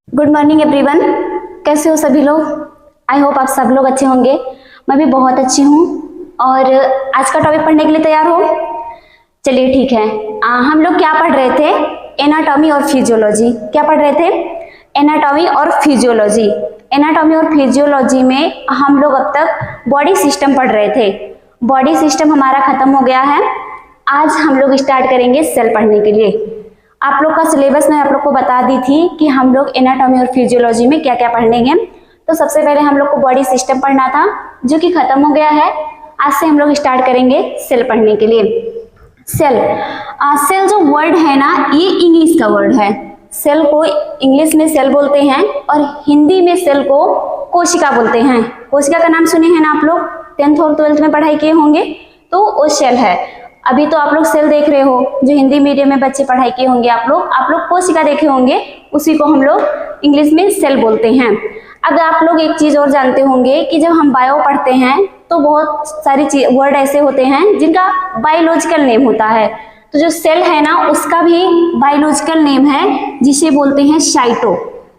Good morning everyone. कैसे हो सभी लोग? आई होप आप सब लोग अच्छे होंगे। मैं भी बहुत अच्छी हूँ। और आज का टॉपिक पढ़ने के लिए तैयार हो? चलिए ठीक है। हम लोग क्या पढ़ रहे थे? एनाटॉमी और फिजियोलॉजी। क्या पढ़ रहे थे? एनाटॉमी और फिजियोलॉजी। एनाटॉमी और फिजियोलॉजी में हम लोग अब तक बॉडी सिस्टम पढ़ रहे थे। बॉडी सिस्टम हमारा खत्म हो गया है। आज हम लोग स्टार्ट करेंगे सेल पढ़ने के लिए। आप लोग का सिलेबस मैं आप लोग को बता दी थी कि हम लोग एनाटॉमी और फिजियोलॉजी में क्या क्या पढ़ेंगे। तो सबसे पहले हम लोग को बॉडी सिस्टम पढ़ना था, जो कि खत्म हो गया है। आज से हम लोग स्टार्ट करेंगे सेल पढ़ने के लिए। सेल सेल जो वर्ड है ना, ये इंग्लिश का वर्ड है। सेल को इंग्लिश में सेल बोलते हैं और हिंदी में सेल को कोशिका बोलते हैं। कोशिका का नाम सुने हैं ना आप लोग, 10th और 12th में पढ़ाई किए होंगे। तो वो सेल है। अभी तो आप लोग सेल देख रहे हो, जो हिंदी मीडियम में बच्चे पढ़ाई किए होंगे आप लोग कोशिका देखे होंगे, उसी को हम लोग इंग्लिश में सेल बोलते हैं। अब आप लोग एक चीज और जानते होंगे कि जब हम बायो पढ़ते हैं तो बहुत सारी वर्ड ऐसे होते हैं जिनका बायोलॉजिकल नेम होता है। तो जो सेल है ना, उसका भी बायोलॉजिकल नेम है, जिसे बोलते हैं साइटो।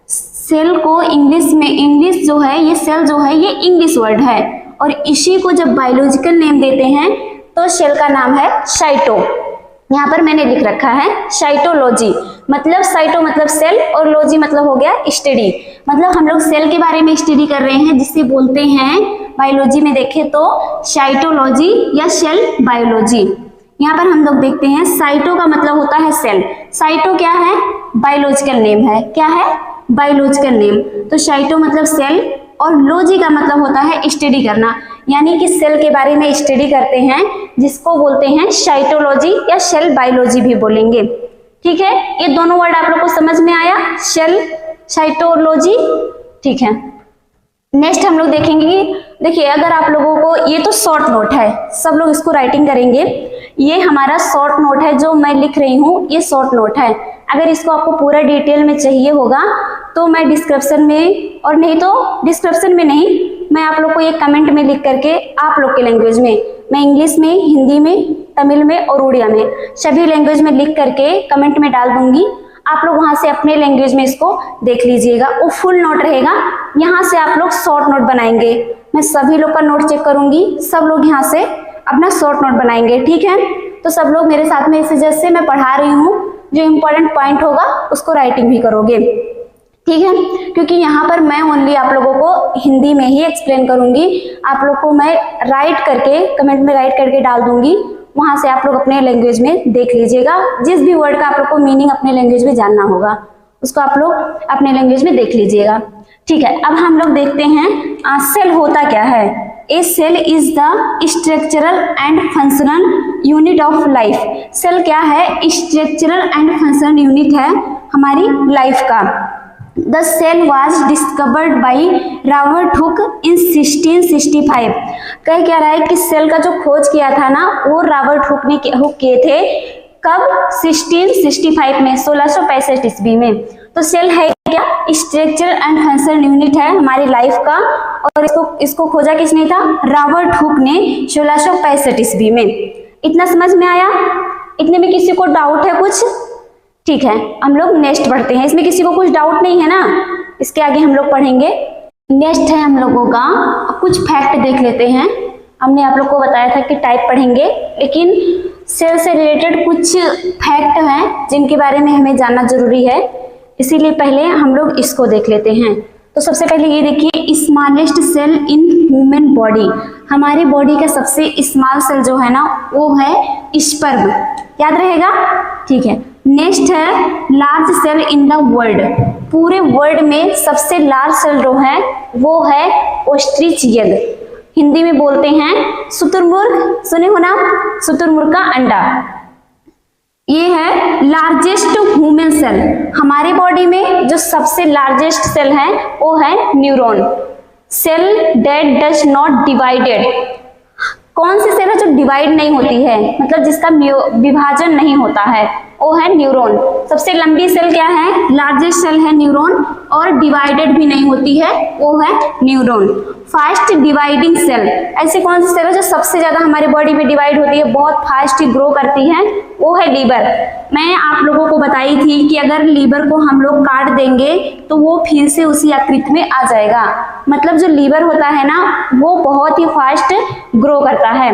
सेल को इंग्लिश में, इंग्लिश जो है ये सेल जो है ये इंग्लिश वर्ड है, और इसी को जब बायोलॉजिकल नेम देते हैं तो सेल का नाम है साइटो। यहाँ पर मैंने लिख रखा है साइटोलॉजी। मतलब साइटो मतलब सेल और लॉजी मतलब हो गया स्टडी। मतलब हम लोग सेल के बारे में स्टडी कर रहे हैं, जिससे बोलते हैं बायोलॉजी में देखें तो साइटोलॉजी या सेल बायोलॉजी। यहाँ पर हम लोग देखते हैं साइटो का मतलब होता है सेल। साइटो क्या है? बायोलॉजिकल नेम है। क्या है? Biological name. तो साइटो मतलब सेल और लॉजी का मतलब होता है स्टडी करना, यानी कि सेल के बारे में स्टडी करते हैं, जिसको बोलते हैं साइटोलॉजी या सेल बायोलॉजी भी बोलेंगे। ठीक है, ये दोनों वर्ड आप लोग को समझ में आया? Cell, cytology. ठीक है, नेक्स्ट हम लोग देखेंगे। देखिए, अगर आप लोगों को, ये तो शॉर्ट नोट है, सब लोग इसको राइटिंग करेंगे। ये हमारा शॉर्ट नोट है, जो मैं लिख रही हूँ ये शॉर्ट नोट है। अगर इसको आपको पूरा डिटेल में चाहिए होगा तो मैं डिस्क्रिप्शन में, और नहीं तो डिस्क्रिप्शन में नहीं, मैं आप लोग को एक कमेंट में लिख करके आप लोग के लैंग्वेज में, मैं इंग्लिश में, हिंदी में, तमिल में और उड़िया में, सभी लैंग्वेज में लिख करके कमेंट में डाल दूंगी। आप लोग वहां से अपने लैंग्वेज में इसको देख लीजिएगा। वो फुल नोट रहेगा, यहाँ से आप लोग शॉर्ट नोट बनाएंगे। मैं सभी लोग का नोट चेक करूंगी, सब लोग यहाँ से अपना शॉर्ट नोट बनाएंगे। ठीक है, तो सब लोग मेरे साथ में, इसे जैसे मैं पढ़ा रही हूँ, जो इम्पोर्टेंट पॉइंट होगा उसको राइटिंग भी करोगे। ठीक है, क्योंकि यहाँ पर मैं ओनली आप लोगों को हिंदी में ही एक्सप्लेन करूंगी। आप लोग को मैं राइट करके, कमेंट में राइट करके डाल दूंगी, वहां से आप लोग अपने लैंग्वेज में देख लीजिएगा। जिस भी वर्ड का आप लोग को मीनिंग अपने लैंग्वेज में जानना होगा, उसको आप लोग अपने लैंग्वेज में देख लीजिएगा। ठीक है, अब हम लोग देखते हैं सेल होता क्या है। A cell is the structural and functional unit of life. Cell क्या है? स्ट्रक्चरल एंड फंक्शनल यूनिट है हमारी लाइफ का। The cell was discovered by Robert Hooke in 1665। कह क्या रहा है कि सेल का जो खोज किया था ना, वो रॉबर्ट हुक ने किए थे। कब? 1665 में, 1665 ईस्वी में। तो सेल है क्या? स्ट्रक्चर एंड फंक्शनल यूनिट है हमारी लाइफ का, और इसको खोजा किसने था? रॉबर्ट हुक ने 1665 ईस्वी में। इतना समझ में आया? इतने में किसी को डाउट है कुछ? ठीक है, हम लोग नेक्स्ट पढ़ते हैं। इसमें किसी को कुछ डाउट नहीं है ना? इसके आगे हम लोग पढ़ेंगे। नेक्स्ट है हम लोगों का कुछ फैक्ट देख लेते हैं। हमने आप लोग को बताया था कि टाइप पढ़ेंगे, लेकिन सेल से रिलेटेड कुछ फैक्ट हैं जिनके बारे में हमें जानना जरूरी है, इसीलिए पहले हम लोग इसको देख लेते हैं। तो सबसे पहले ये देखिए, smallest cell in human body. हमारी बॉडी का सबसे स्मॉल सेल जो है ना, वो है स्पर्म। याद रहेगा? ठीक है, नेक्स्ट है large cell in the world. पूरे वर्ल्ड में सबसे लार्ज सेल जो है वो है ओस्ट्रिच एग। हिंदी में बोलते हैं शुतुरमुर्ग। सुने हो ना? शुतुरमुर्ग का अंडा। ये है लार्जेस्ट ह्यूमन सेल। हमारी बॉडी में जो सबसे लार्जेस्ट सेल है वो है neuron. Cell that does not divided. कौन सी सेल है जो डिवाइड नहीं होती है, मतलब जिसका विभाजन नहीं होता है? वो है न्यूरॉन। सबसे लंबी सेल क्या है, लार्जेस्ट सेल है न्यूरॉन, और डिवाइडेड भी नहीं होती है, वो है न्यूरॉन। फास्ट डिवाइडिंग सेल, ऐसी कौन सी सेल है जो सबसे ज्यादा हमारे बॉडी में डिवाइड होती है, बहुत फास्ट ग्रो करती है, वो है लीवर। मैं आप लोगों को बताई थी कि अगर लीवर को हम लोग काट देंगे तो वो फिर से उसी आकृति में आ जाएगा। मतलब जो लीवर होता है ना वो बहुत ही फास्ट ग्रो करता है।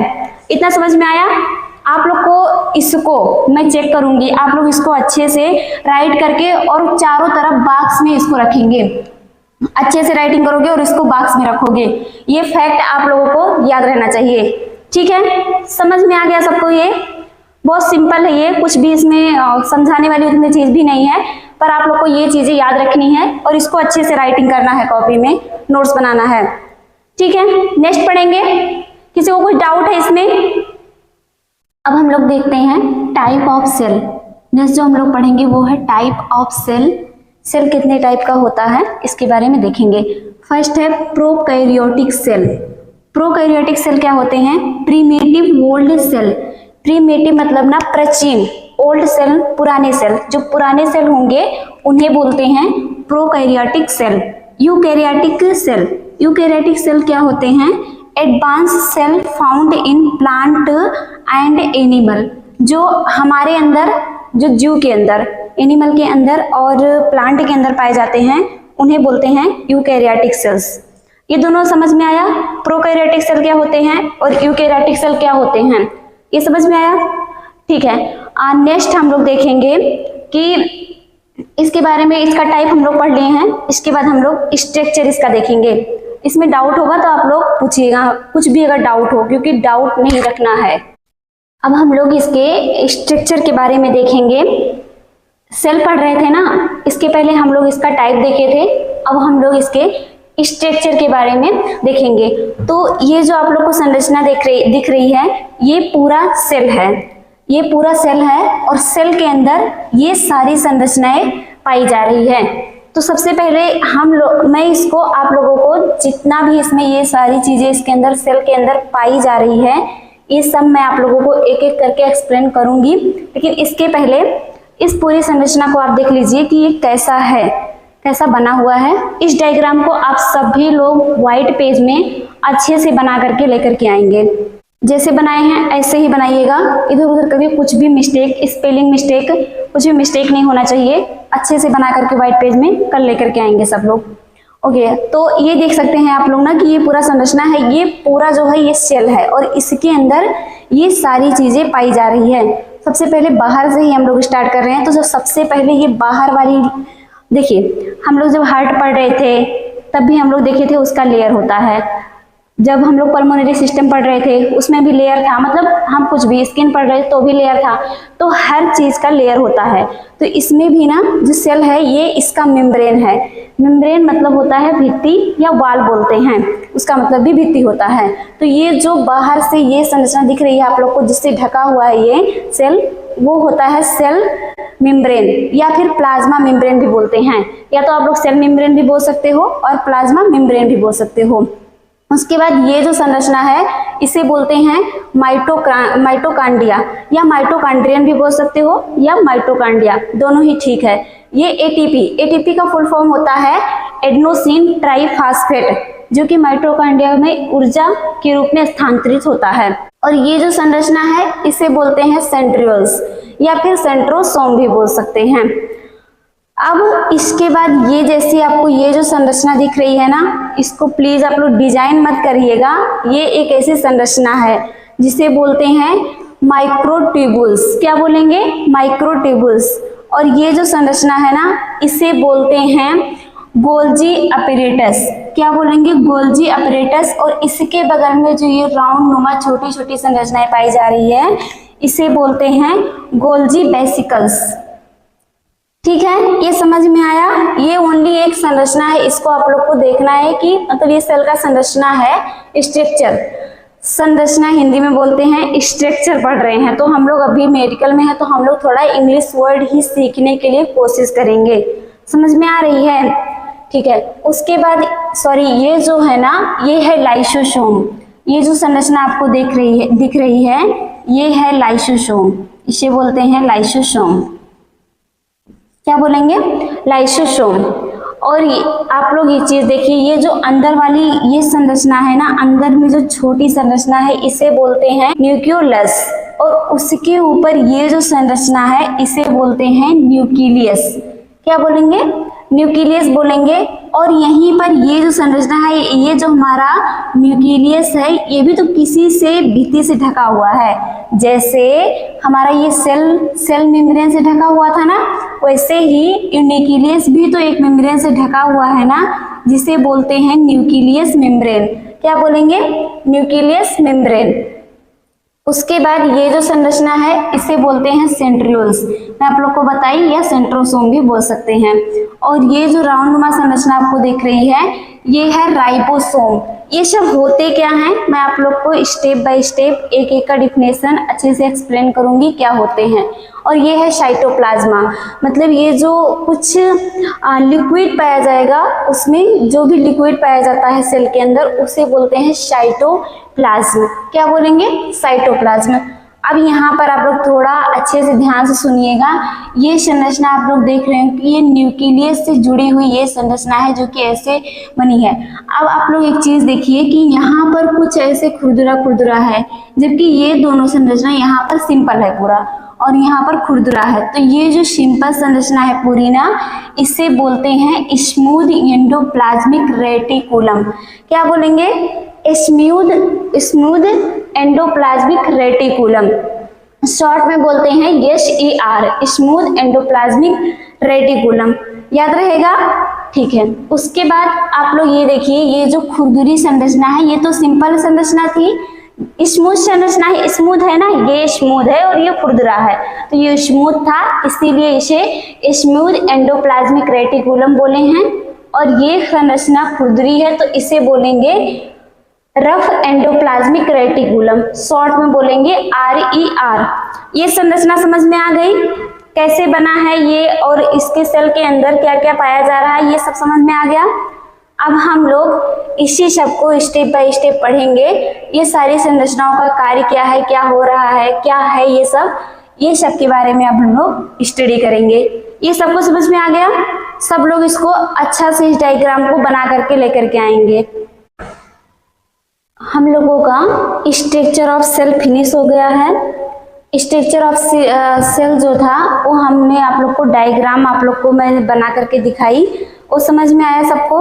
इतना समझ में आया? आप लोग को इसको मैं चेक करूंगी, आप लोग इसको अच्छे से राइट करके और चारों तरफ बॉक्स में इसको रखेंगे, अच्छे से राइटिंग करोगे और इसको बॉक्स में रखोगे। ये फैक्ट आप लोगों को याद रहना चाहिए, ठीक है? समझ में आ गया सबको? ये बहुत सिंपल है, ये कुछ भी इसमें समझाने वाली उतनी चीज भी नहीं है, पर आप लोग को ये चीजें याद रखनी है और इसको अच्छे से राइटिंग करना है, कॉपी में नोट्स बनाना है, ठीक है? नेक्स्ट पढ़ेंगे। किसी को कोई डाउट है इसमें? अब हम लोग देखते हैं टाइप ऑफ सेल। नेक्स्ट जो हम लोग पढ़ेंगे वो है टाइप ऑफ सेल। सेल कितने टाइप का होता है इसके बारे में देखेंगे। फर्स्ट है प्रोकैरियोटिक सेल। प्रोकैरियोटिक सेल क्या होते हैं? Primitive old cell. प्रीमेटिव मतलब ना प्राचीन, ओल्ड सेल पुराने सेल, जो पुराने सेल होंगे उन्हें बोलते हैं prokaryotic cell. Eukaryotic cell, eukaryotic cell क्या होते हैं? Advance cell found in plant and animal, जो हमारे अंदर, जो जीव के अंदर, एनिमल के अंदर और प्लांट के अंदर पाए जाते हैं, उन्हें बोलते हैं यूकैरियोटिक सेल्स। ये दोनों समझ में आया? प्रोकैरियोटिक सेल क्या होते हैं और यूकैरियोटिक सेल क्या होते हैं, ये समझ में आया? ठीक है। नेक्स्ट हम लोग देखेंगे कि इसके बारे में, इसका टाइप हम लोग पढ़ लिए हैं, इसके बाद हम लोग स्ट्रक्चर इसका देखेंगे। इसमें डाउट होगा तो आप लोग पूछिएगा, कुछ भी अगर डाउट हो, क्योंकि डाउट नहीं रखना है। अब हम लोग इसके स्ट्रक्चर के बारे में देखेंगे। सेल पढ़ रहे थे ना, इसके पहले हम लोग इसका टाइप देखे थे, अब हम लोग इसके स्ट्रक्चर के बारे में देखेंगे। तो ये जो आप लोग को संरचना दिख रही है, ये पूरा सेल है, ये पूरा सेल है, और सेल के अंदर ये सारी संरचनाएं पाई जा रही है। तो सबसे पहले मैं इसको आप लोगों को जितना भी इसमें ये सारी चीजें इसके अंदर सेल के अंदर पाई जा रही है, ये सब मैं आप लोगों को एक एक करके एक्सप्लेन करूंगी। लेकिन इसके पहले इस पूरी संरचना को आप देख लीजिए कि ये कैसा है, कैसा बना हुआ है। इस डायग्राम को आप सभी लोग व्हाइट पेज में अच्छे से बना करके लेकर के आएंगे। जैसे बनाए हैं ऐसे ही बनाइएगा, इधर उधर करके कुछ भी मिस्टेक, स्पेलिंग मिस्टेक, कुछ भी मिस्टेक नहीं होना चाहिए। अच्छे से बना करके व्हाइट पेज में कल लेकर के आएंगे सब लोग। ओके, तो ये देख सकते हैं आप लोग ना कि ये पूरा संरचना है, ये पूरा जो है ये सेल है और इसके अंदर ये सारी चीजें पाई जा रही है। सबसे पहले बाहर से ही हम लोग स्टार्ट कर रहे हैं। तो जो सबसे पहले ये बाहर वाली, देखिए हम लोग जब हार्ट पढ़ रहे थे तब भी हम लोग देखे थे उसका लेयर होता है। जब हम लोग पल्मोनरी सिस्टम पढ़ रहे थे उसमें भी लेयर था, मतलब हम कुछ भी स्किन पढ़ रहे थे तो भी लेयर था। तो हर चीज का लेयर होता है। तो इसमें भी ना जो सेल है ये इसका मेम्ब्रेन है। मेम्ब्रेन मतलब होता है भित्ति या वाल बोलते हैं, उसका मतलब भी भित्ति होता है। तो ये जो बाहर से ये संरचना दिख रही है आप लोग को जिससे ढका हुआ है ये सेल, वो होता है सेल मेम्ब्रेन या फिर प्लाज्मा मेम्ब्रेन भी बोलते हैं। या तो आप लोग सेल मेम्ब्रेन भी बोल सकते हो और प्लाज्मा मेम्ब्रेन भी बोल सकते हो। उसके बाद ये जो संरचना है इसे बोलते हैं माइटोकांड्रिया या माइटोकांड्रियन भी बोल सकते हो या माइटोकांड्रिया, दोनों ही ठीक है। ये एटीपी का फुल फॉर्म होता है एडेनोसिन ट्राइफॉस्फेट, जो कि माइटोकांड्रिया में ऊर्जा के रूप में स्थानांतरित होता है। और ये जो संरचना है इसे बोलते हैं सेंट्रियोल्स या फिर सेंट्रोसोम भी बोल सकते हैं। अब इसके बाद ये जैसी आपको ये जो संरचना दिख रही है ना, इसको प्लीज आप लोग डिजाइन मत करिएगा। ये एक ऐसी संरचना है जिसे बोलते हैं माइक्रोट्यूबुल्स। क्या बोलेंगे? माइक्रोट्यूबुल्स। और ये जो संरचना है ना इसे बोलते हैं गोल्जी अपैरेटस। क्या बोलेंगे? Golgi apparatus. और इसके बगल में जो ये राउंड नुमा छोटी छोटी संरचनाएं पाई जा रही है इसे बोलते हैं गोल्जी वेसिकल्स। ठीक है, ये समझ में आया? ये ओनली एक संरचना है, इसको आप लोग को देखना है कि मतलब ये सेल का संरचना है। स्ट्रक्चर, संरचना हिंदी में बोलते हैं, स्ट्रक्चर पढ़ रहे हैं। तो हम लोग अभी मेडिकल में है तो हम लोग थोड़ा इंग्लिश वर्ड ही सीखने के लिए कोशिश करेंगे। समझ में आ रही है? ठीक है। उसके बाद ये जो है ना ये है लाइसोसोम। ये जो संरचना आपको दिख रही है ये है लाइसोसोम, इसे बोलते हैं लाइसोसोम। क्या बोलेंगे, लाइसोसोम। और आप लोग ये चीज देखिए, ये जो अंदर वाली ये संरचना है ना, अंदर में जो छोटी संरचना है इसे बोलते हैं न्यूक्लियस, और उसके ऊपर ये जो संरचना है इसे बोलते हैं न्यूक्लियस। क्या बोलेंगे, न्यूक्लियस बोलेंगे। और यहीं पर ये जो संरचना है, ये जो हमारा न्यूक्लियस है, ये भी तो किसी से भित्ति से ढका हुआ है। जैसे हमारा ये सेल मेम्ब्रेन से ढका हुआ था ना, वैसे ही न्यूक्लियस भी तो एक मेम्ब्रेन से ढका हुआ है ना, जिसे बोलते हैं न्यूक्लियस मेम्ब्रेन। क्या बोलेंगे, न्यूक्लियस मेम्ब्रेन। उसके बाद ये जो संरचना है इसे बोलते हैं सेंट्रियोल्स, मैं आप लोग को बताई, या सेंट्रोसोम भी बोल सकते हैं। और ये जो राउंडनुमा संरचना आपको दिख रही है, ये है राइबोसोम। ये सब होते क्या हैं, मैं आप लोग को स्टेप बाय स्टेप एक एक का डिफिनेशन अच्छे से एक्सप्लेन करूंगी क्या होते हैं। और ये है साइटोप्लाज्मा, मतलब ये जो कुछ लिक्विड पाया जाएगा, उसमें जो भी लिक्विड पाया जाता है सेल के अंदर उसे बोलते हैं साइटोप्लाज्म। क्या बोलेंगे, साइटोप्लाज्म। अब यहाँ पर आप लोग थोड़ा अच्छे से ध्यान से सुनिएगा, ये संरचना आप लोग देख रहे हैं कि ये न्यूक्लियस से जुड़ी हुई ये संरचना है जो कि ऐसे बनी है। अब आप लोग एक चीज देखिए कि यहाँ पर कुछ ऐसे खुरदुरा खुरदुरा है, जबकि ये दोनों संरचना यहाँ पर सिंपल है पूरा, और यहाँ पर खुरदुरा है। तो ये जो सिंपल संरचना है पूरी ना, इसे बोलते हैं स्मूथ एंडोप्लाज्मिक रेटिकुलम। क्या बोलेंगे, स्मूथ एंडोप्लाज्मिक रेटिकुलम, शॉर्ट में बोलते हैं SER, स्मूथ एंडोप्लाज्मिक रेटिकुलम। याद रहेगा, ठीक है। उसके बाद आप लोग ये देखिए, ये जो खुरदुरी संरचना है ये तो सिंपल संरचना थी, स्मूथ संरचना है, स्मूथ है ना, ये स्मूथ है और ये खुरदुरा है, तो ये स्मूथ था इसीलिए इसे स्मूथ एंडोप्लाज्मिक रेटिकुलम बोले हैं। और ये संरचना खुरदुरी है तो इसे बोलेंगे रफ एंडोप्लाज्मिक रेटिकुलम, शॉर्ट में बोलेंगे RER। ये संरचना समझ में आ गई, कैसे बना है ये और इसके सेल के अंदर क्या क्या पाया जा रहा है, ये सब समझ में आ गया। अब हम लोग इसी सब को स्टेप बाय स्टेप पढ़ेंगे, ये सारी संरचनाओं का कार्य क्या है, क्या हो रहा है, क्या है ये सब के बारे में अब हम लोग स्टडी करेंगे। ये सबको समझ में आ गया, सब लोग इसको अच्छा से इस डायग्राम को बना करके लेकर के आएंगे। हम लोगों का स्ट्रक्चर ऑफ सेल फिनिश हो गया है। स्ट्रक्चर ऑफ सेल जो था वो हमने आप लोग को डायग्राम आप लोग को मैंने बना करके दिखाई, वो समझ में आया सबको,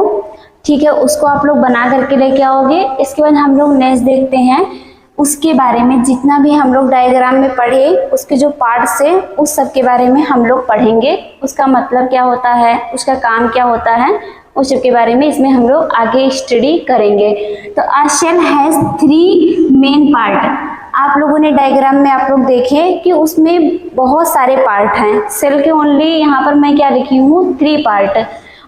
ठीक है। उसको आप लोग बना करके लेके आओगे। इसके बाद हम लोग नेक्स्ट देखते हैं उसके बारे में, जितना भी हम लोग डायग्राम में पढ़े उसके जो पार्ट्स है उस सब के बारे में हम लोग पढ़ेंगे, उसका मतलब क्या होता है, उसका काम क्या होता है, उस सब के बारे में इसमें हम लोग आगे स्टडी करेंगे। तो अ सेल हैज 3 मेन पार्ट। आप लोगों ने डायग्राम में आप लोग देखे कि उसमें बहुत सारे पार्ट हैं, सेल के ओनली यहाँ पर मैं क्या लिखी हूँ 3 पार्ट,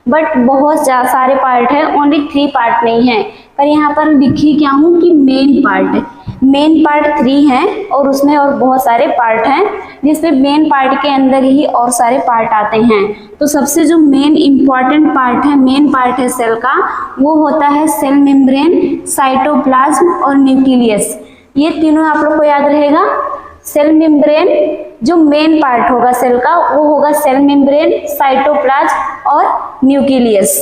बट बहुत सारे पार्ट है, ओनली 3 पार्ट नहीं है, पर यहाँ पर लिखी क्या हूँ कि मेन पार्ट 3 है और उसमें और बहुत सारे पार्ट हैं, जिसमें मेन पार्ट के अंदर ही और सारे पार्ट आते हैं। तो सबसे जो मेन इंपॉर्टेंट पार्ट है, मेन पार्ट है सेल का, वो होता है सेल मेम्ब्रेन, साइटोप्लाज्म और न्यूक्लियस। ये तीनों आप लोग को याद रहेगा। सेल मेम्ब्रेन जो मेन पार्ट होगा सेल का वो होगा सेल मेम्ब्रेन, साइटोप्लाज्म और न्यूक्लियस।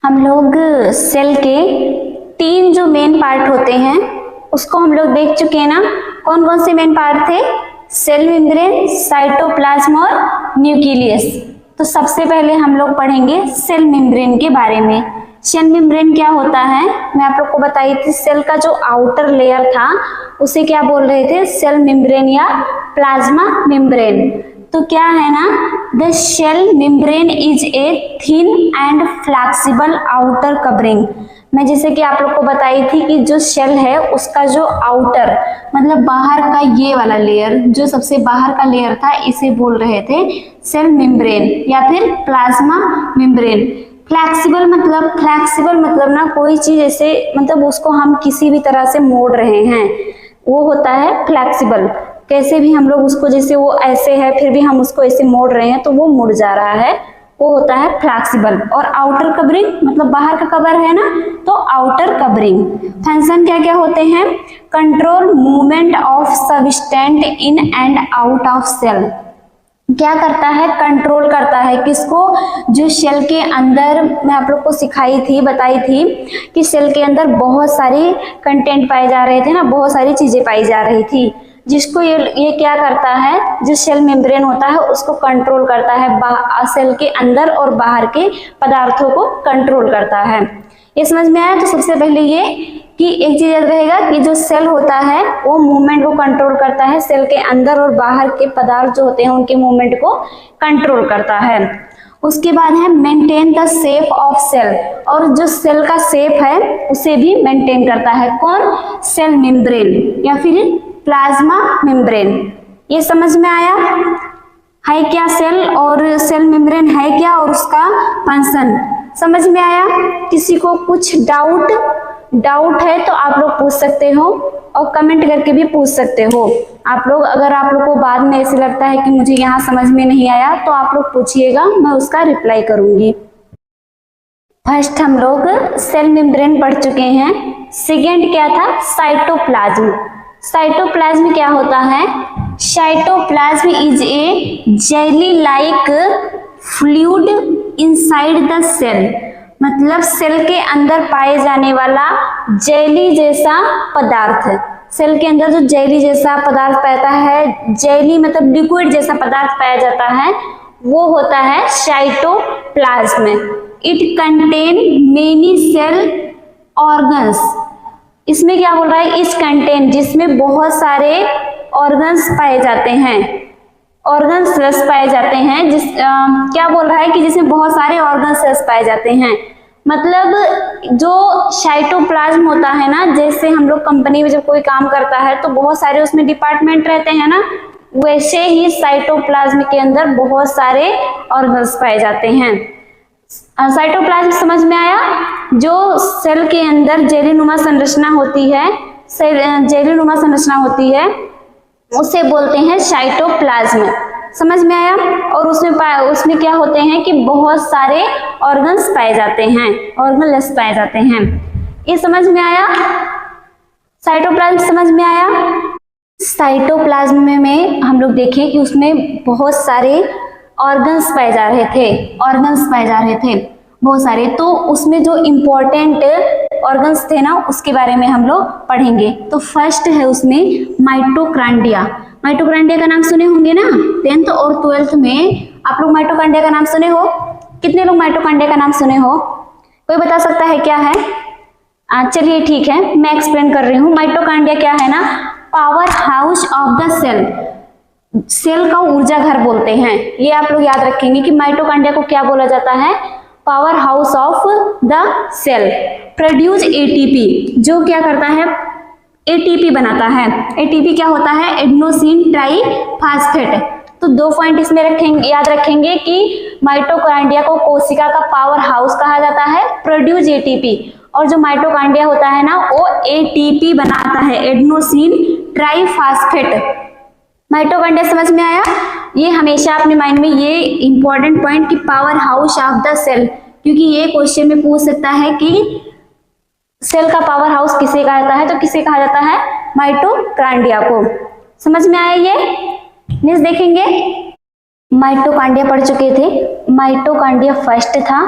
हम लोग सेल के 3 जो मेन पार्ट होते हैं उसको हम लोग देख चुके हैं ना, कौन कौन से मेन पार्ट थे, सेल मेम्ब्रेन, साइटोप्लाज्म और न्यूक्लियस। तो सबसे पहले हम लोग पढ़ेंगे सेल मेम्ब्रेन के बारे में। सेल मेम्ब्रेन क्या होता है, मैं आप लोग को बताई थी, सेल का जो आउटर लेयर था उसे क्या बोल रहे थे, सेल मेम्ब्रेन या प्लाज्मा मेम्ब्रेन। तो क्या है ना, the cell membrane is a thin and flexible outer covering. मैं जैसे कि आप लोग को बताई थी कि जो सेल है उसका जो आउटर मतलब बाहर का ये वाला लेयर, जो सबसे बाहर का लेयर था, इसे बोल रहे थे सेल मेम्ब्रेन या फिर प्लाज्मा मेम्ब्रेन। फ्लेक्सिबल मतलब ना कोई चीज ऐसे मतलब उसको हम किसी भी तरह से मोड़ रहे हैं, वो होता है फ्लेक्सिबल। कैसे भी हम लोग उसको, जैसे वो ऐसे है फिर भी हम उसको ऐसे मोड़ रहे हैं तो वो मुड़ जा रहा है, वो होता है फ्लेक्सिबल। और आउटर कवरिंग मतलब बाहर का कवर है ना, तो आउटर कवरिंग। फंक्शन क्या क्या होते हैं, control movement of substance in and out of cell, क्या करता है, कंट्रोल करता है। किसको? जो सेल के अंदर, मैं आप लोग को सिखाई थी, बताई थी कि सेल के अंदर बहुत सारी कंटेंट पाए जा रहे थे ना, बहुत सारी चीजें पाई जा रही थी, जिसको ये क्या करता है, जो सेल मेम्ब्रेन होता है उसको कंट्रोल करता है, सेल के अंदर और बाहर के पदार्थों को कंट्रोल करता है। ये समझ में आया? तो सबसे पहले ये कि एक चीज याद रहेगा कि जो सेल होता है वो मूवमेंट को कंट्रोल करता है, सेल के अंदर और बाहर के पदार्थ जो होते हैं उनके मूवमेंट को कंट्रोल करता है। उसके बाद है maintain the shape of cell, और जो सेल का शेप है उसे भी मेंटेन करता है। कौन? सेल मेम्ब्रेन या फिर प्लाज्मा मेम्ब्रेन। ये समझ में आया है क्या? सेल और सेल मेम्ब्रेन है क्या और उसका फंक्शन समझ में आया? किसी को कुछ डाउट है तो आप लोग पूछ सकते हो और कमेंट करके भी पूछ सकते हो आप लोग। अगर आप लोग को बाद में ऐसे लगता है कि मुझे यहाँ समझ में नहीं आया तो आप लोग पूछिएगा, मैं उसका रिप्लाई करूंगी। फर्स्ट हम लोग सेल मेम्ब्रेन पढ़ चुके हैं। सेकेंड क्या था? साइटोप्लाज्म। साइटोप्लाज्म क्या होता है? Cytoplasm is a jelly like fluid inside the cell, मतलब सेल के अंदर पाए जाने वाला जेली जैसा पदार्थ। सेल के अंदर जो जेली जैसा पदार्थ पाता है, जेली मतलब लिक्विड जैसा पदार्थ पाया जाता है, वो होता है cytoplasm. It contain many cell organs. इसमें क्या बोल रहा है? इस कंटेन, जिसमें बहुत सारे ऑर्गन्स पाए जाते हैं, ऑर्गन सेल्स पाए जाते हैं। क्या बोल रहा है कि जिसमें बहुत सारे ऑर्गन सेल्स पाए जाते हैं, मतलब जो साइटोप्लाज्म होता है ना, जैसे हम लोग कंपनी में जब कोई काम करता है तो बहुत सारे उसमें डिपार्टमेंट रहते हैं ना, वैसे ही साइटोप्लाज्म के अंदर बहुत सारे ऑर्गन्स पाए जाते हैं। साइटोप्लाज्म समझ में आया? जो सेल के अंदर जेलीनुमा संरचना होती है, जेलीनुमा संरचना होती है, उसे बोलते हैं साइटोप्लाज्म। समझ में आया? और उसमें क्या होते हैं कि बहुत सारे ऑर्गन्स पाए जाते हैं, ऑर्गनलेस पाए जाते हैं। ये समझ में आया? साइटोप्लाज्म समझ में आया? साइटोप्लाज्म में हम लोग देखें कि उसमें बहुत सारे ऑर्गन्स पाए जा रहे थे, ऑर्गन्स पाए जा रहे थे बहुत सारे। तो उसमें जो इम्पोर्टेंट ऑर्गन्स थे ना, उसके बारे में हम लोग पढ़ेंगे। तो फर्स्ट है उसमें माइटोकॉन्ड्रिया। माइटोकॉन्ड्रिया का नाम सुने होंगे ना, 10th और 12th में आप लोग माइटोकॉन्ड्रिया का नाम सुने हो? कितने लोग माइटोकॉन्ड्रिया का नाम सुने हो? कोई बता सकता है क्या है? चलिए ठीक है, मैं एक्सप्लेन कर रही हूँ। माइटोकॉन्ड्रिया क्या है ना, powerhouse of the cell, cell का ऊर्जा घर बोलते हैं। ये आप लोग याद रखेंगे कि माइटोकॉन्ड्रिया को क्या बोला जाता है? Powerhouse of the cell. Produce ATP, जो क्या करता है? एटीपी बनाता है। एटीपी क्या होता है? Adenosine triphosphate. तो 2 पॉइंट इसमें रखेंगे, याद रखेंगे कि माइटोकॉन्ड्रिया को कोशिका का पावर हाउस कहा जाता है, प्रोड्यूस एटीपी। और जो माइटोकॉन्ड्रिया होता है ना, वो एटीपी बनाता है, एडेनोसिन ट्राइफॉस्फेट। माइटोकॉन्ड्रिया समझ में आया? ये हमेशा अपने माइंड में ये इंपॉर्टेंट पॉइंट कि powerhouse of the cell, क्योंकि ये क्वेश्चन में पूछ सकता है कि सेल का पावर हाउस किसे कहा जाता है, तो किसे कहा जाता है? माइटोकॉन्ड्रिया को। समझ में आया? ये नेक्स्ट देखेंगे। माइटोकॉन्ड्रिया पढ़ चुके थे, माइटोकॉन्ड्रिया फर्स्ट था।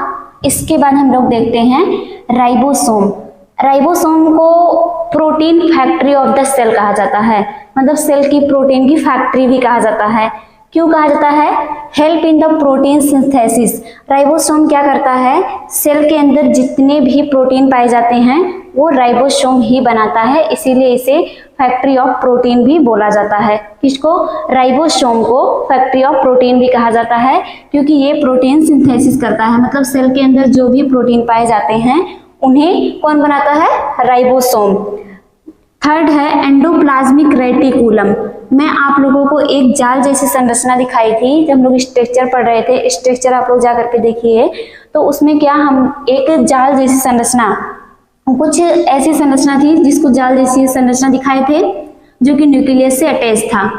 इसके बाद हम लोग देखते हैं राइबोसोम। राइबोसोम को protein factory of the cell कहा जाता है, मतलब सेल की प्रोटीन की फैक्ट्री भी कहा जाता है। क्यों कहा जाता है? Help in the protein synthesis. Ribosome क्या करता है? सेल के अंदर जितने भी प्रोटीन पाए जाते हैं वो राइबोसोम ही बनाता है, इसीलिए इसे फैक्ट्री ऑफ प्रोटीन भी बोला जाता है। किसको? राइबोसोम को फैक्ट्री ऑफ प्रोटीन भी कहा जाता है, क्योंकि ये प्रोटीन सिंथेसिस करता है, मतलब सेल के अंदर जो भी प्रोटीन पाए जाते हैं उन्हें कौन बनाता है? राइबोसोम। थर्ड है एंडोप्लाज्मिक रेटिकुलम। मैं आप लोगों को एक जाल जैसी संरचना दिखाई थी जब हम लोग स्ट्रक्चर पढ़ रहे थे। स्ट्रक्चर आप लोग जा करके देखिए, तो उसमें क्या हम एक जाल जैसी संरचना, कुछ ऐसी संरचना थी जिसको जाल जैसी संरचना दिखाए थे, जो कि न्यूक्लियस से अटैच था,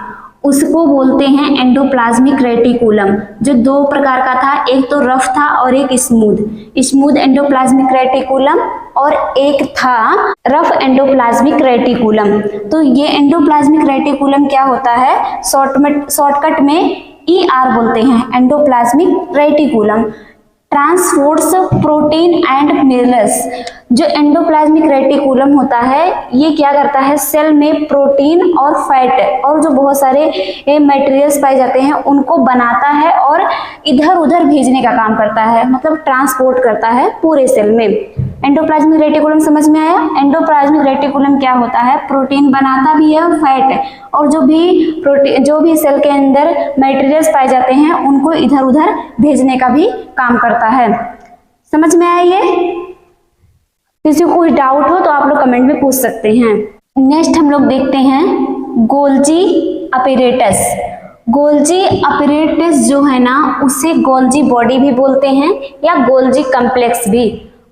उसको बोलते हैं एंडोप्लाज्मिक रेटिकुलम। जो 2 प्रकार का था, एक तो रफ था और एक स्मूथ एंडोप्लाज्मिक रेटिकुलम, और एक था रफ एंडोप्लाज्मिक रेटिकुलम। तो ये एंडोप्लाज्मिक रेटिकुलम क्या होता है? शॉर्टकट में ER बोलते हैं, endoplasmic reticulum, transports protein and minerals. जो एंडोप्लाज्मिक रेटिकुलम होता है ये क्या करता है, सेल में प्रोटीन और फैट और जो बहुत सारे मटेरियल्स पाए जाते हैं उनको बनाता है और इधर उधर भेजने का काम करता है, मतलब ट्रांसपोर्ट करता है पूरे सेल में। एंडोप्लाज्मिक रेटिकुलम समझ में आया? एंडोप्लाज्मिक रेटिकुलम क्या होता है, प्रोटीन बनाता भी है और फैट, और जो भी सेल के अंदर मटेरियल्स पाए जाते हैं उनको इधर उधर भेजने का भी काम करता है। समझ में आया ये? किसी को कोई डाउट हो तो आप लोग कमेंट में पूछ सकते हैं। नेक्स्ट हम लोग देखते हैं गोल्जी अपैरेटस। गोल्जी अपैरेटस जो है ना उसे गोल्जी बॉडी भी बोलते हैं या गोल्जी कॉम्प्लेक्स भी।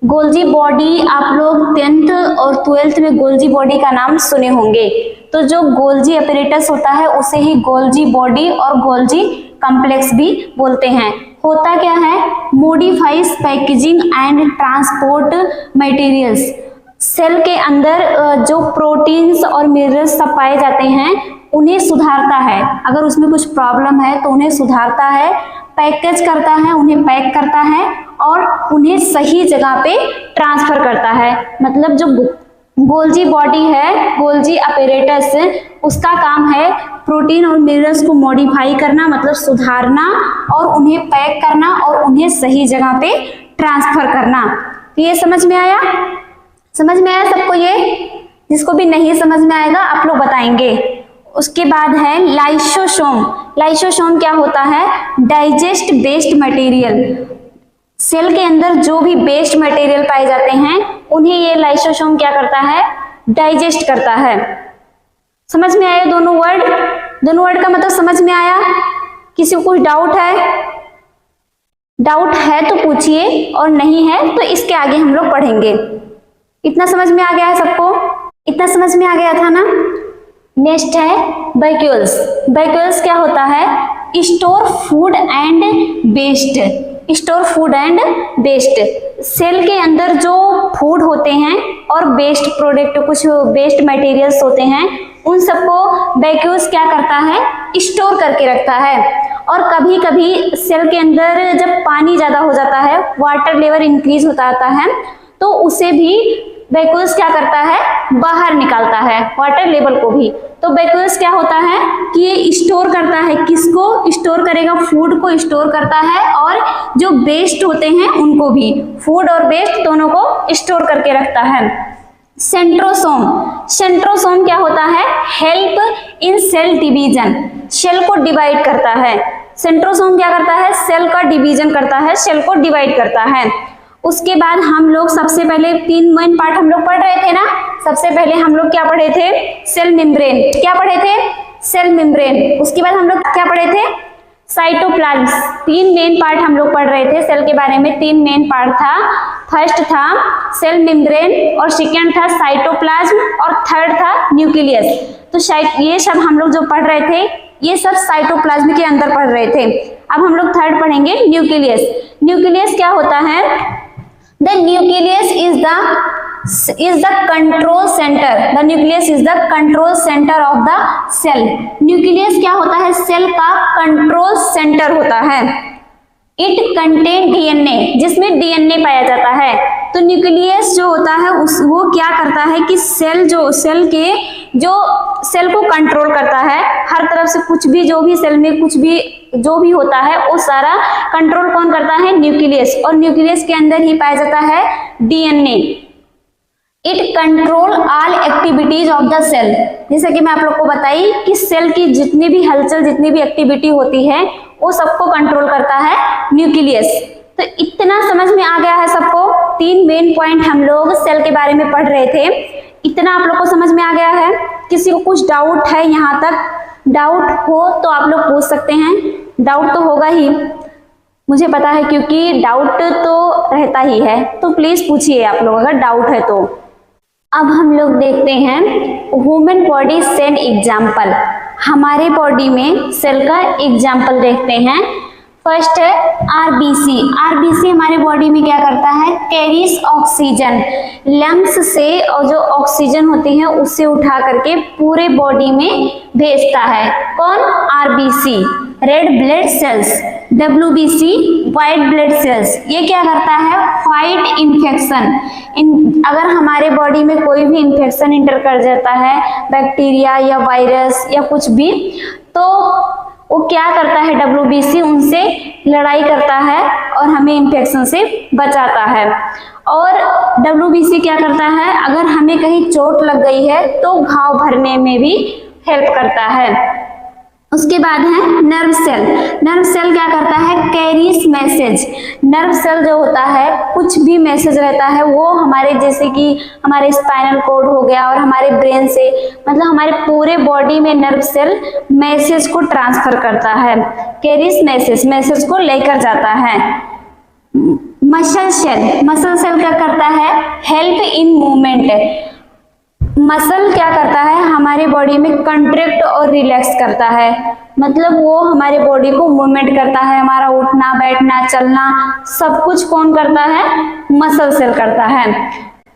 गोल्जी बॉडी आप लोग 10th और 12th में गोल्जी बॉडी का नाम सुने होंगे। तो जो गोल्जी अपैरेटस होता है उसे ही गोल्जी बॉडी और गोल्जी कॉम्प्लेक्स भी बोलते हैं। होता क्या है, modifies packaging and transport materials. Cell के अंदर जो प्रोटीन्स और मिनरल्स सब पाए जाते हैं उन्हें सुधारता है, अगर उसमें कुछ प्रॉब्लम है तो उन्हें सुधारता है, पैकेज करता है, उन्हें पैक करता है और उन्हें सही जगह पे ट्रांसफर करता है। मतलब जो गोल्जी बॉडी है, गोल्जी अपैरेटस, उसका काम है प्रोटीन और मिनरल्स को मॉडिफाई करना, मतलब सुधारना और उन्हें पैक करना और उन्हें सही जगह पे ट्रांसफर करना। तो ये समझ में आया? समझ में आया सबको ये? जिसको भी नहीं समझ में आएगा आप लोग बताएंगे। उसके बाद है लाइसोसोम। लाइसोसोम क्या होता है, डाइजेस्ट वेस्ट मटेरियल। सेल के अंदर जो भी वेस्ट मटेरियल पाए जाते हैं उन्हें ये लाइसोसोम क्या करता है, डाइजेस्ट करता है। समझ में आया दोनों वर्ड? दोनों वर्ड का मतलब समझ में आया? किसी को कुछ डाउट है? डाउट है तो पूछिए और नहीं है तो इसके आगे हम लोग पढ़ेंगे। इतना समझ में आ गया है सबको? इतना समझ में आ गया था ना? नेक्स्ट है वैक्यूल्स। वैक्यूल्स क्या होता है, store food and waste. Store food and waste, cell के अंदर जो फूड होते हैं और वेस्ट प्रोडक्ट, कुछ वेस्ट मटेरियल्स होते हैं, उन सबको वैक्यूल्स क्या करता है, स्टोर करके रखता है। और कभी कभी सेल के अंदर जब पानी ज्यादा हो जाता है, वाटर लेवल इंक्रीज होता आता है, तो उसे भी वैक्यूल्स क्या करता है, बाहर निकालता है, वाटर लेवल को भी। तो वैक्यूल्स क्या होता है कि ये स्टोर करता है, किसको स्टोर करेगा, फूड को स्टोर करता है और जो वेस्ट होते हैं उनको भी, फूड और वेस्ट दोनों को स्टोर करके रखता है। सेंट्रोसोम। सेंट्रोसोम क्या होता है, help in cell division, cell को डिवाइड करता है। सेंट्रोसोम क्या करता है, सेल का डिवीजन करता है, सेल को डिवाइड करता है। उसके बाद हम लोग सबसे पहले 3 मेन पार्ट हम लोग पढ़ रहे थे ना। सबसे पहले हम लोग क्या पढ़े थे, सेल मेम्ब्रेन। क्या पढ़े थे, सेल मेम्ब्रेन। उसके बाद हम लोग क्या पढ़े थे, साइटोप्लाज्म। 3 मेन पार्ट हम लोग पढ़ रहे थे सेल के बारे में। 3 मेन पार्ट था, फर्स्ट था सेल मेम्ब्रेन और सेकेंड था साइटोप्लाज्म और थर्ड था न्यूक्लियस। तो ये सब हम लोग जो पढ़ रहे थे ये सब साइटोप्लाज्म के अंदर पढ़ रहे थे। अब हम लोग थर्ड पढ़ेंगे न्यूक्लियस। न्यूक्लियस क्या होता है, the nucleus is the control center. The nucleus is the control center of the cell. Nucleus क्या होता है, सेल का कंट्रोल सेंटर होता है। इट कंटेन डीएनए, जिसमें डीएनए पाया जाता है। तो न्यूक्लियस जो होता है वो क्या करता है कि सेल को कंट्रोल करता है हर तरफ से। कुछ भी जो भी सेल में कुछ भी जो भी होता है वो सारा कंट्रोल कौन करता है, न्यूक्लियस। और न्यूक्लियस के अंदर ही पाया जाता है DNA. It control all activities of the cell. जैसे कि मैं आप लोग को बताई कि सेल की जितनी भी हलचल, जितनी भी एक्टिविटी होती है वो सबको कंट्रोल करता है न्यूक्लियस। तो इतना समझ में आ गया है सबको। 3 मेन पॉइंट हम लोग सेल के बारे में पढ़ रहे थे। इतना आप लोग को समझ में आ गया है? किसी को कुछ डाउट है यहाँ तक? डाउट हो तो आप लोग पूछ सकते हैं। डाउट तो होगा ही, मुझे पता है, क्योंकि डाउट तो रहता ही है। तो प्लीज पूछिए आप लोग अगर डाउट है तो। अब हम लोग देखते हैं ह्यूमन बॉडी सेल एग्जाम्पल। हमारे बॉडी में सेल का एग्जाम्पल देखते हैं। फर्स्ट है आरबीसी। आरबीसी हमारे बॉडी में क्या करता है, कैरीज ऑक्सीजन, लंग्स से और जो ऑक्सीजन होती है उससे उठा करके पूरे बॉडी में भेजता है। कौन, RBC. Red blood cells, WBC white blood cells, ये क्या करता है, फाइट इन्फेक्शन। अगर हमारे बॉडी में कोई भी इन्फेक्शन इंटर कर जाता है, बैक्टीरिया या वायरस या कुछ भी, तो वो क्या करता है, WBC उनसे लड़ाई करता है और हमें इन्फेक्शन से बचाता है। और WBC क्या करता है, अगर हमें कहीं चोट लग गई है तो घाव भरने में भी हेल्प करता है। उसके बाद है नर्व सेल। नर्व सेल क्या करता है, कैरीज मैसेज। नर्व सेल जो होता है, कुछ भी मैसेज रहता है वो हमारे, जैसे कि हमारे स्पाइनल कोड हो गया और हमारे ब्रेन से, मतलब हमारे पूरे बॉडी में नर्व सेल मैसेज को ट्रांसफर करता है, कैरीज मैसेज, मैसेज को लेकर जाता है। मसल सेल, मसल सेल क्या करता है, हेल्प इन मूवमेंट। मसल क्या करता है, हमारे बॉडी में कंट्रैक्ट और रिलैक्स करता है, मतलब वो हमारे बॉडी को मूवमेंट करता है, हमारा उठना बैठना चलना सब कुछ कौन करता है, मसल सेल करता है।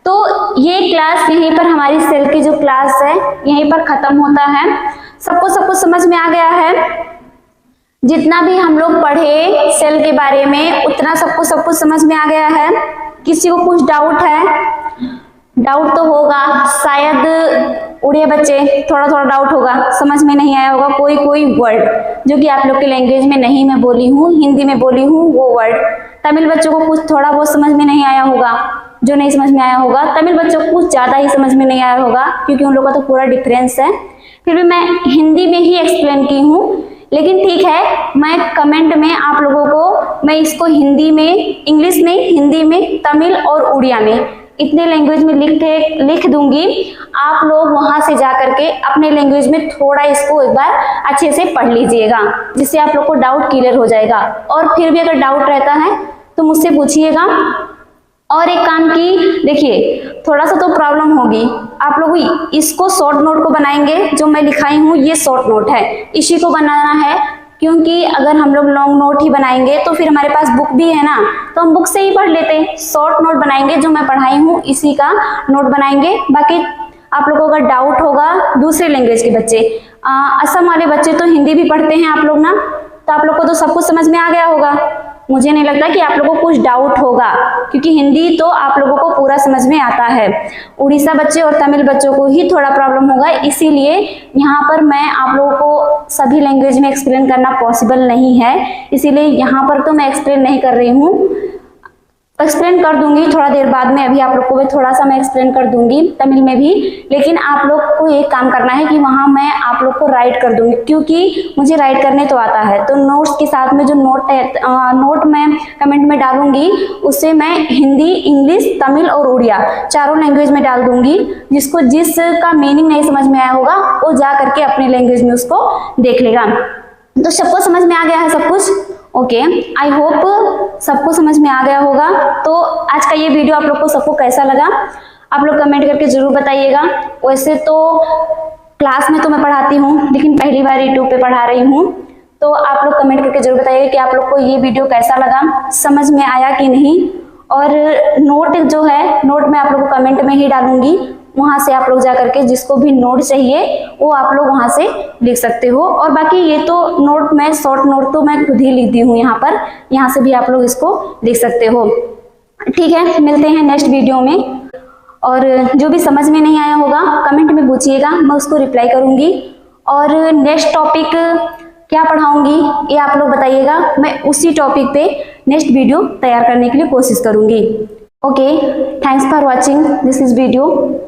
तो ये क्लास यहीं पर, हमारी सेल की जो क्लास है यहीं पर खत्म होता है। सबको समझ में आ गया है, जितना भी हम लोग पढ़े सेल के बारे में उतना सबको समझ में आ गया है। किसी को कुछ डाउट है, डाउट तो होगा, शायद उड़िया बच्चे थोड़ा डाउट होगा, समझ में नहीं आया होगा कोई वर्ड जो कि आप लोग की लैंग्वेज में नहीं मैं बोली हूँ, हिंदी में बोली हूँ वो वर्ड। तमिल बच्चों को कुछ थोड़ा बहुत समझ में नहीं आया होगा, जो नहीं समझ में आया होगा, तमिल बच्चों को कुछ ज़्यादा ही समझ में नहीं आया होगा क्योंकि उन लोगों का तो पूरा डिफरेंस है। फिर भी मैं हिंदी में ही एक्सप्लेन की हूँ, लेकिन ठीक है, मैं कमेंट में आप लोगों को, मैं इसको हिंदी में, इंग्लिश नहीं, हिंदी में, तमिल और उड़िया में, इतने लैंग्वेज में लिख दूंगी। आप लोग वहां से जा करके अपने लैंग्वेज में थोड़ा इसको एक बार अच्छे से पढ़ लीजिएगा, जिससे आप लोग को डाउट क्लियर हो जाएगा। और फिर भी अगर डाउट रहता है तो मुझसे पूछिएगा। और एक काम की, देखिए थोड़ा सा तो प्रॉब्लम होगी, आप लोग इसको शॉर्ट नोट को बनाएंगे, जो मैं लिखाई हूँ ये शॉर्ट नोट है, इसी को बनाना है, क्योंकि अगर हम लोग लॉन्ग नोट ही बनाएंगे तो फिर हमारे पास बुक भी है ना, तो हम बुक से ही पढ़ लेते हैं। शॉर्ट नोट बनाएंगे, जो मैं पढ़ाई हूँ इसी का नोट बनाएंगे। बाकी आप लोगों को अगर डाउट होगा, दूसरे लैंग्वेज के बच्चे, असम वाले बच्चे तो हिंदी भी पढ़ते हैं आप लोग ना, तो आप लोग को तो सब कुछ समझ में आ गया होगा। मुझे नहीं लगता कि आप लोगों को कुछ डाउट होगा, क्योंकि हिंदी तो आप लोगों को पूरा समझ में आता है। उड़ीसा बच्चे और तमिल बच्चों को ही थोड़ा प्रॉब्लम होगा, इसीलिए यहाँ पर मैं आप लोगों को सभी लैंग्वेज में एक्सप्लेन करना पॉसिबल नहीं है, इसीलिए यहाँ पर तो मैं एक्सप्लेन नहीं कर रही हूँ। एक्सप्लेन कर दूंगी थोड़ा देर बाद में, अभी आप लोग को भी थोड़ा सा मैं एक्सप्लेन कर दूंगी तमिल में भी, लेकिन आप लोग को एक काम करना है कि वहाँ मैं आप लोग को राइट कर दूंगी, क्योंकि मुझे राइट करने तो आता है। तो नोट्स के साथ में जो नोट मैं कमेंट में डालूंगी, उससे मैं हिंदी, इंग्लिश, तमिल और उड़िया चारों लैंग्वेज में डाल दूंगी। जिसका मीनिंग नहीं समझ में आया होगा वो जा करके अपनी लैंग्वेज में उसको देख लेगा। तो सबको समझ में आ गया है सब कुछ? ओके, आई होप सबको समझ में आ गया होगा। तो आज का ये वीडियो आप लोग को सबको कैसा लगा, आप लोग कमेंट करके जरूर बताइएगा। वैसे तो क्लास में तो मैं पढ़ाती हूँ, लेकिन पहली बार यूट्यूब पे पढ़ा रही हूँ, तो आप लोग कमेंट करके जरूर बताइएगा कि आप लोग को ये वीडियो कैसा लगा, समझ में आया कि नहीं। और नोट जो है, नोट मैं आप लोग को कमेंट में ही डालूंगी, वहां से आप लोग जा करके जिसको भी नोट चाहिए वो आप लोग वहां से लिख सकते हो। और बाकी ये तो नोट, मैं शॉर्ट नोट तो मैं खुद ही लिख दी हूँ यहाँ पर, यहाँ से भी आप लोग इसको लिख सकते हो। ठीक है, मिलते हैं नेक्स्ट वीडियो में। और जो भी समझ में नहीं आया होगा कमेंट में पूछिएगा, मैं उसको रिप्लाई करूंगी। और नेक्स्ट टॉपिक क्या पढ़ाऊंगी ये आप लोग बताइएगा, मैं उसी टॉपिक पे नेक्स्ट वीडियो तैयार करने के लिए कोशिश करूंगी। Okay, thanks for watching this is video.